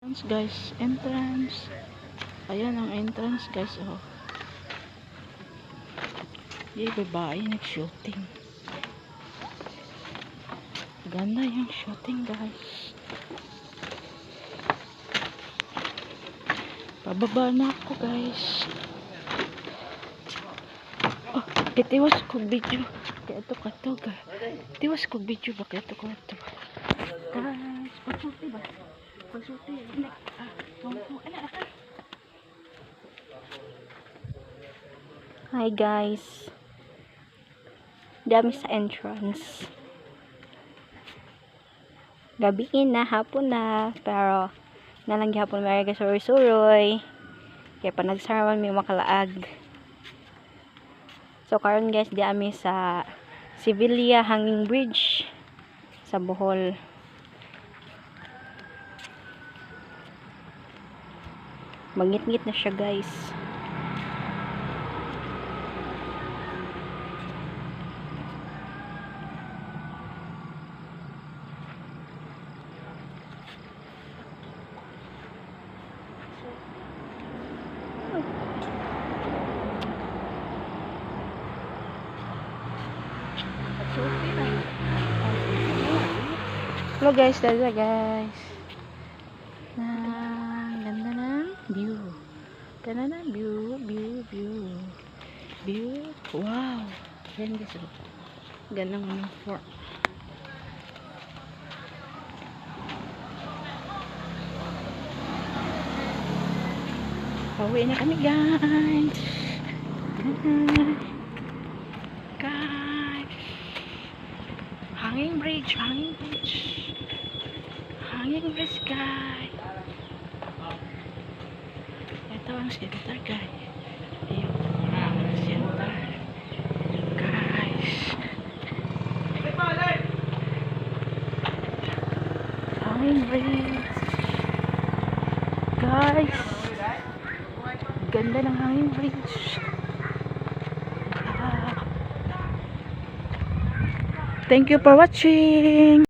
Guys, entrance. Ayan ang entrance guys, oh. Yung babae nag-shooting. Ganda yung shooting guys. Pababa na ako guys. Oh, itiwas ko video. Kaya ito kato guys. Itiwas ko video ba kaya ito kato. Guys, pagsuti ba? Pagsuti. Hi guys. Dami sa entrance. Gabiin na, hapon na. Pero, nalang hapon may kasuroy-suroy. Kaya pa nagsaraman may makalaag. So, karon guys, di ami sa Sevilla Hanging Bridge sa Bohol. Mangit-ngit na siya guys. Hello guys, dala guys. Ganda ng view. Ganda ng view. Wow. Yan guys. Ganda ng fort. Pauwi na kami guys. Guys. Hanging bridge guys. Ito ang center guys. Ayun ang center guys. Hanging bridge guys. Ganda ng hanging bridge. Thank you for watching.